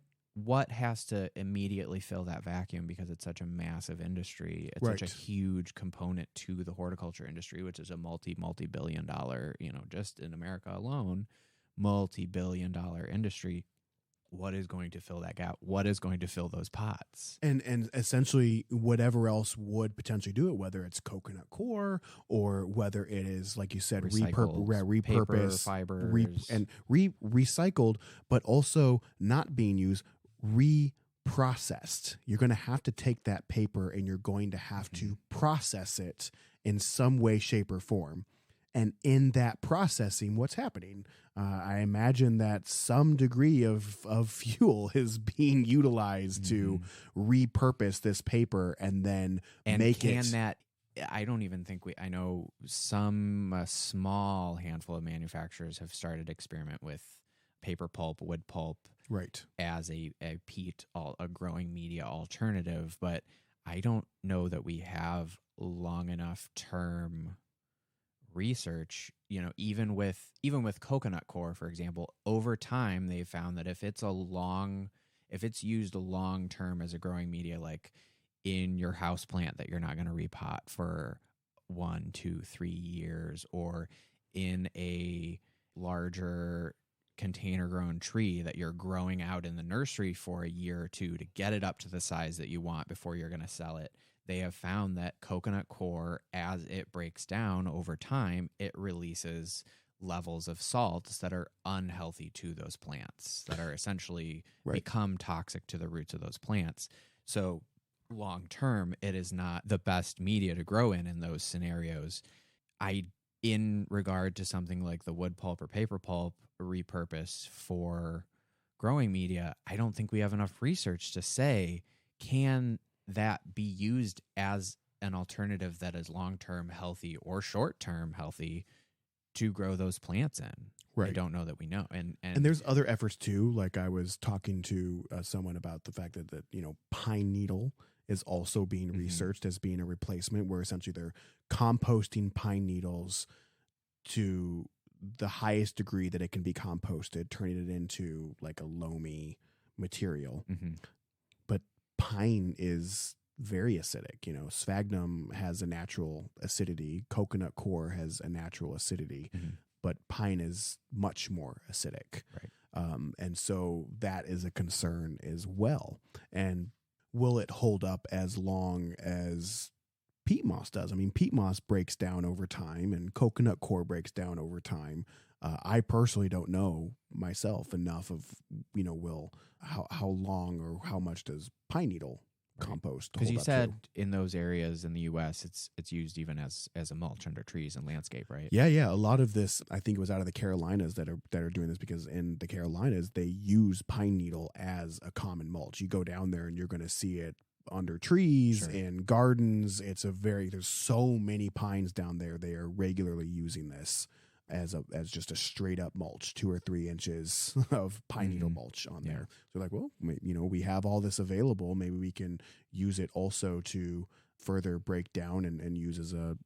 has to immediately fill that vacuum, because it's such a massive industry? It's such a huge component to the horticulture industry, which is a multi-billion dollar, just in America alone, multi-billion-dollar industry. What is going to fill that gap? What is going to fill those pots? And essentially whatever else would potentially do it, whether it's coconut coir or whether it is, like you said, repurposed, paper, fibers, recycled, but also not being used, reprocessed. You're going to have to take that paper and you're going to have to process it in some way, shape, or form. And in that processing, what's happening? I imagine that some degree of fuel is being utilized to repurpose this paper and then make it. I don't even think I know some small handful of manufacturers have started to experiment with paper pulp, wood pulp, right, as a peat, a growing media alternative. But I don't know that we have long enough term research, even with coconut coir, for example. Over time, they've found that if it's used long term as a growing media, like in your houseplant that you're not going to repot for 1, 2, 3 years, or in a larger container grown tree that you're growing out in the nursery for a year or two to get it up to the size that you want before you're going to sell it, they have found that coconut coir, as it breaks down over time, it releases levels of salts that are unhealthy to those plants, that are essentially become toxic to the roots of those plants. So long term, it is not the best media to grow in those scenarios. In regard to something like the wood pulp or paper pulp repurpose for growing media, I don't think we have enough research to say, can that be used as an alternative that is long-term healthy or short-term healthy to grow those plants in. I Right. don't know that we know. And there's other efforts too. Like I was talking to someone about the fact that pine needle is also being researched as being a replacement, where essentially they're composting pine needles to the highest degree that it can be composted, turning it into like a loamy material. But pine is very acidic. Sphagnum has a natural acidity. Coconut coir has a natural acidity, but pine is much more acidic. Right. And so that is a concern as well. And will it hold up as long as peat moss does? I mean, peat moss breaks down over time, and coconut coir breaks down over time. I personally don't know myself enough of, how long or how much does pine needle compost hold up? Because you said in those areas in the U.S., it's used even as a mulch under trees and landscape, right? Yeah. A lot of this, I think it was out of the Carolinas that are doing this, because in the Carolinas, they use pine needle as a common mulch. You go down there and you're going to see it under trees in gardens. There's so many pines down there. They are regularly using this as just a straight up mulch, 2 or 3 inches of pine needle mulch on there. So like, well, we have all this available. Maybe we can use it also to further break down and use as a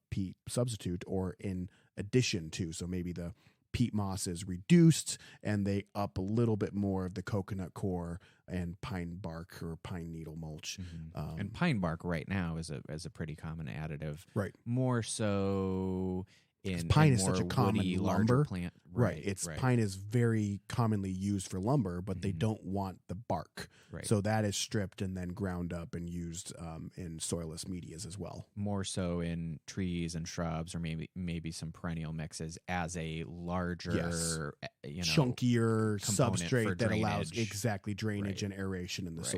peat substitute, or in addition to. So maybe the peat moss is reduced and they up a little bit more of the coconut coir and pine bark or pine needle mulch. And pine bark right now is a pretty common additive. Right. More so pine in is such a more common woody, lumber larger plant. Right. Pine is very commonly used for lumber, but they don't want the bark. Right. So that is stripped and then ground up and used in soilless medias as well. More so in trees and shrubs, or maybe some perennial mixes as a larger, chunkier substrate that allows drainage Right. and aeration in the Right.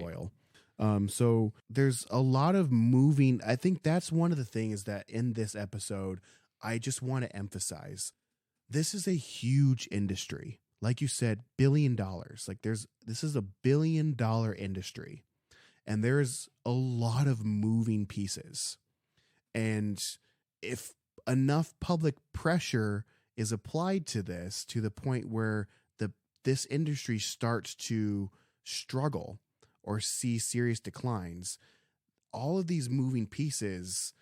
soil. So there's a lot of moving. I think that's one of the things that in this episode, I just want to emphasize. This is a huge industry. Like you said, $1 billion. Like this is $1 billion industry, and there's a lot of moving pieces. And if enough public pressure is applied to this, to the point where this industry starts to struggle or see serious declines, all of these moving pieces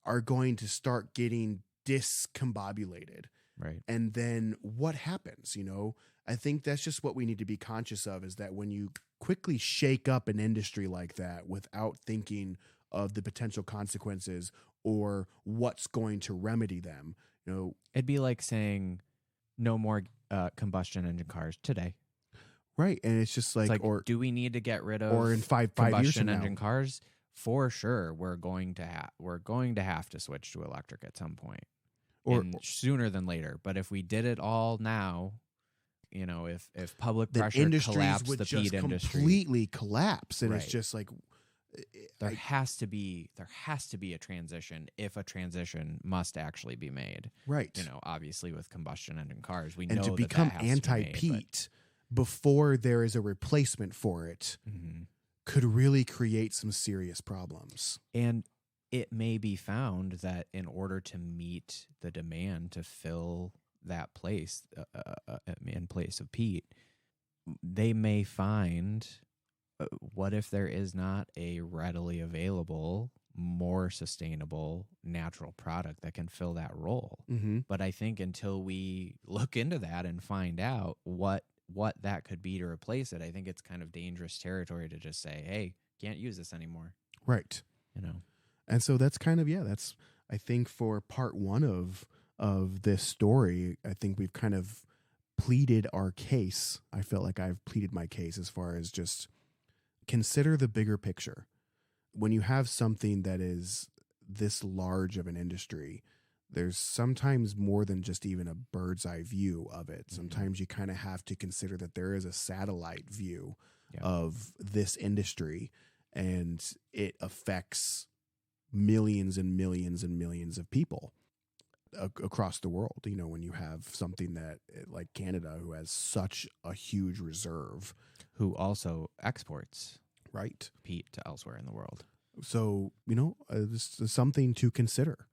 are going to start getting discombobulated. Right. And then what happens? I think that's just what we need to be conscious of, is that when you quickly shake up an industry like that without thinking of the potential consequences or what's going to remedy them, it'd be like saying no more combustion engine cars today. Right. And it's just like, or do we need to get rid of or in five years combustion from now? engine cars? For sure, we're going to have to switch to electric at some point, or sooner than later. But if we did it all now, if public pressure collapsed the peat industry, completely collapse, and Right. it's just like there has to be a transition, if a transition must actually be made. Right. Obviously with combustion engine cars, we and know to that become that has to be made, anti-peat before there is a replacement for it could really create some serious problems. And it may be found that in order to meet the demand to fill that place in place of peat, they may find, what if there is not a readily available, more sustainable natural product that can fill that role? But I think until we look into that and find out what that could be to replace it, I think it's kind of dangerous territory to just say, hey, can't use this anymore. Right. And so that's kind of, that's, I think, for part one of this story, I think we've kind of pleaded our case. I felt like I've pleaded my case as far as just consider the bigger picture. When you have something that is this large of an industry, there's sometimes more than just even a bird's eye view of it. Sometimes you kind of have to consider that there is a satellite view of this industry, and it affects millions and millions and millions of people across the world. When you have something that like Canada, who has such a huge reserve, who also exports peat to elsewhere in the world. So, this is something to consider.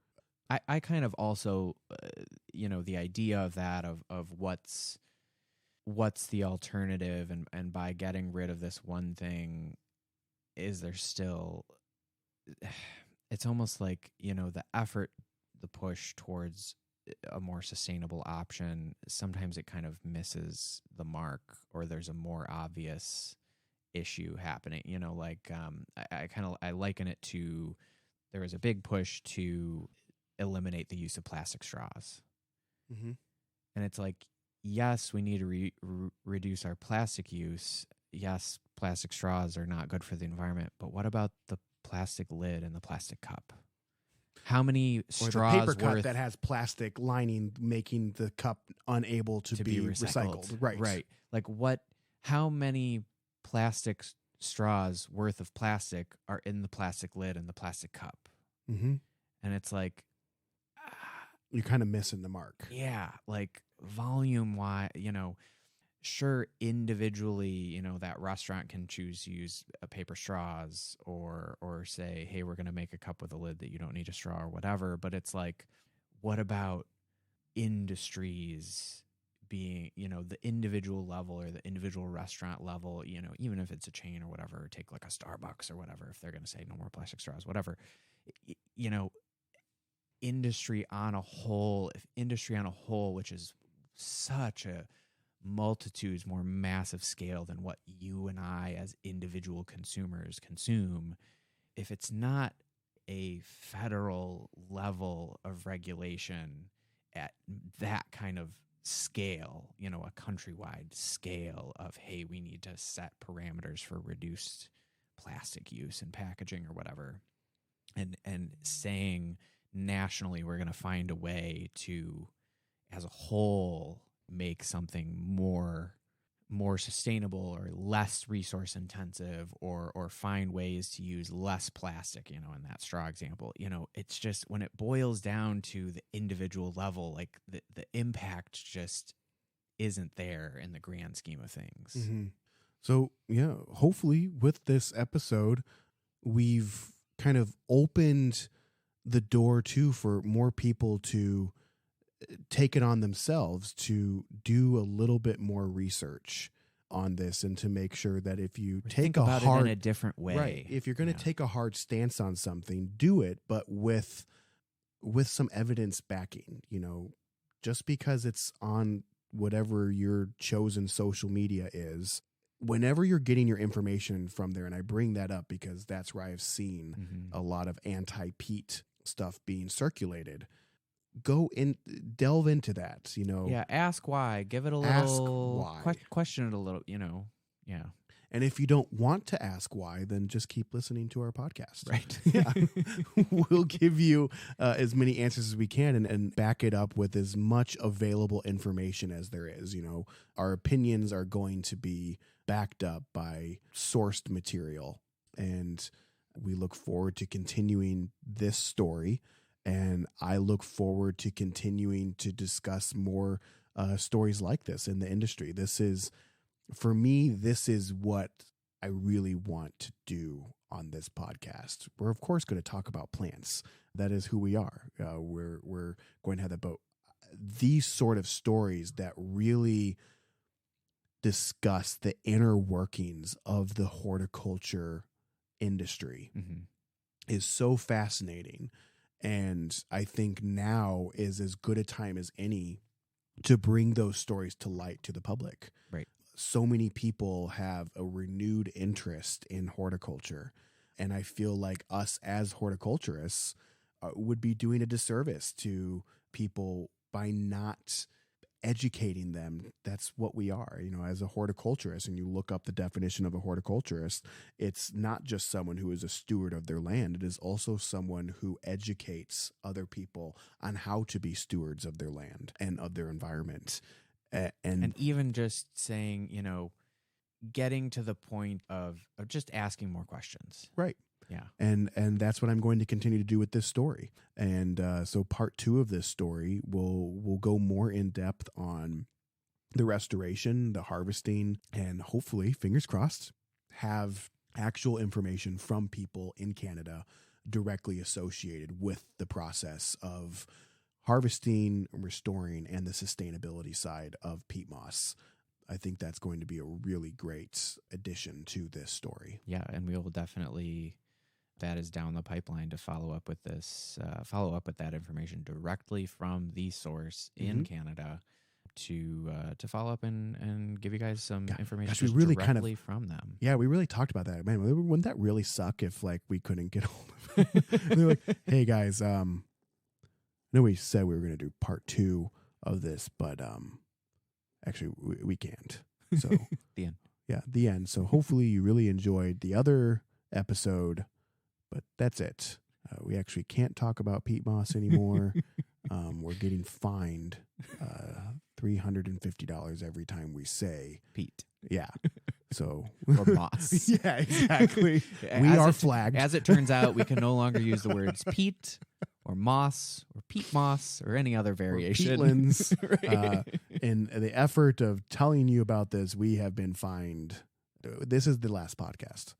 I kind of also, the idea of that, of what's the alternative, and by getting rid of this one thing, is there still, it's almost like, the effort, the push towards a more sustainable option, sometimes it kind of misses the mark, or there's a more obvious issue happening. I liken it to, there was a big push to eliminate the use of plastic straws. Mm-hmm. And it's like, yes, we need to reduce our plastic use. Yes, plastic straws are not good for the environment, but what about the plastic lid and the plastic cup? How many straws or the paper cup worth that has plastic lining, making the cup unable to be recycled? Right. Like how many plastic straws worth of plastic are in the plastic lid and the plastic cup? Mm-hmm. And it's like, you're kind of missing the mark. Yeah, like volume wise, sure, individually, that restaurant can choose to use paper straws, or say, hey, we're going to make a cup with a lid that you don't need a straw or whatever. But it's like, what about industries being, the individual level or the individual restaurant level, even if it's a chain or whatever, take like a Starbucks or whatever, if they're going to say no more plastic straws, whatever, industry on a whole, which is such a multitudes more massive scale than what you and I as individual consumers consume, if it's not a federal level of regulation at that kind of scale, a countrywide scale of, hey, we need to set parameters for reduced plastic use in packaging or whatever, and saying nationally we're going to find a way to, as a whole, make something more sustainable or less resource intensive, or find ways to use less plastic, in that straw example. It's just, when it boils down to the individual level, like the impact just isn't there in the grand scheme of things. Mm-hmm. So yeah, hopefully with this episode, we've kind of opened the door too for more people to take it on themselves to do a little bit more research on this, and to make sure that if you take it in a different way, right, if you're going to take a hard stance on something, do it, but with some evidence backing. Just because it's on whatever your chosen social media is, whenever you're getting your information from there, and I bring that up because that's where I've seen a lot of anti-peat stuff being circulated. Go in, delve into that, Yeah, ask why. Give it a little... Ask why. Question it a little, yeah. And if you don't want to ask why, then just keep listening to our podcast. Right. Yeah. We'll give you as many answers as we can, and back it up with as much available information as there is. Our opinions are going to be backed up by sourced material. And we look forward to continuing this story. And I look forward to continuing to discuss more stories like this in the industry. For me, this is what I really want to do on this podcast. We're, of course, going to talk about plants. That is who we are. We're going to have that, but these sort of stories that really discuss the inner workings of the horticulture industry is so fascinating. And I think now is as good a time as any to bring those stories to light to the public. Right. So many people have a renewed interest in horticulture. And I feel like us as horticulturists would be doing a disservice to people by not educating them. That's what we are, as a horticulturist. And you look up the definition of a horticulturist, it's not just someone who is a steward of their land. It is also someone who educates other people on how to be stewards of their land and of their environment. And even just saying, getting to the point of just asking more questions. Right. Yeah. And that's what I'm going to continue to do with this story. And so part 2 of this story will go more in depth on the restoration, the harvesting, and hopefully, fingers crossed, have actual information from people in Canada directly associated with the process of harvesting, restoring, and the sustainability side of peat moss. I think that's going to be a really great addition to this story. Yeah, and we will definitely, that is down the pipeline to follow up with this, follow up with that information directly from the source in Canada to follow up and give you guys some information we really directly from them. Yeah, we really talked about that. Man, wouldn't that really suck if like we couldn't get hold of it? They're like, hey guys, I know we said we were going to do part 2 of this, but actually we can't. So The end. Yeah, the end. So hopefully you really enjoyed the other episode, but that's it. We actually can't talk about peat moss anymore. We're getting fined $350 every time we say Peat. Yeah. So or moss. Yeah, exactly. We are flagged. As it turns out, we can no longer use the words peat or moss or peat moss or any other variation. Peatlands. Right. In the effort of telling you about this, we have been fined. This is the last podcast.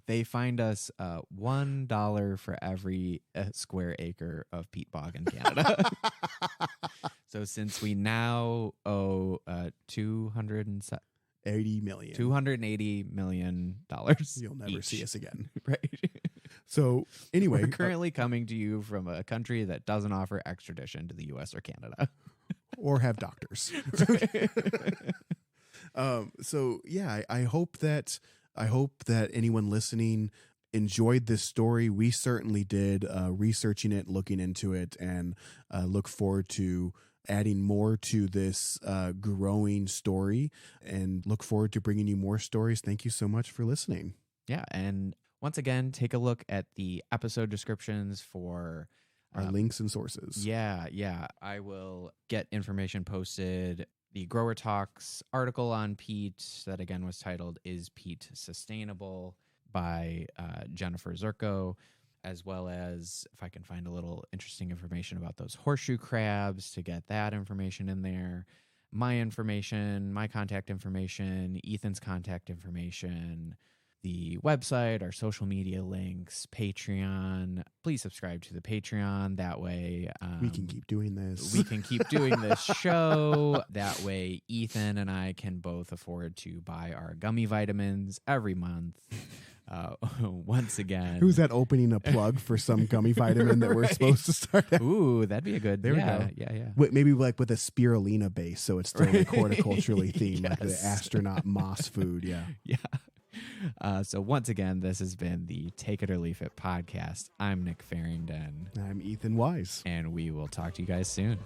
They find us $1 for every square acre of peat bog in Canada. So since we now owe $280 million, you'll never each. see us again. Right. So anyway, we're currently coming to you from a country that doesn't offer extradition to the U.S. or Canada, or have doctors. So yeah, I hope that anyone listening enjoyed this story. We certainly did, researching it, looking into it, and look forward to adding more to this growing story, and look forward to bringing you more stories. Thank you so much for listening. Yeah, and once again, take a look at the episode descriptions for our links and sources. Yeah. I will get information posted. The Grower Talks article on peat that again was titled "Is Peat Sustainable?" by Jennifer Zirko, as well as if I can find a little interesting information about those horseshoe crabs, to get that information in there. My information, my contact information, Ethan's contact information, the website, our social media links, Patreon. Please subscribe to the Patreon. That way we can keep doing this. We can keep doing this show. That way Ethan and I can both afford to buy our gummy vitamins every month. Once again. Who's that opening a plug for some gummy vitamin that we're supposed to start at? Ooh, that'd be a good. There we go. Yeah. Maybe like with a spirulina base, so it's still like horticulturally themed, like the astronaut moss food. Yeah. So once again, this has been the Take It or Leave It podcast. I'm Nick Farringdon. I'm Ethan Wise. And we will talk to you guys soon.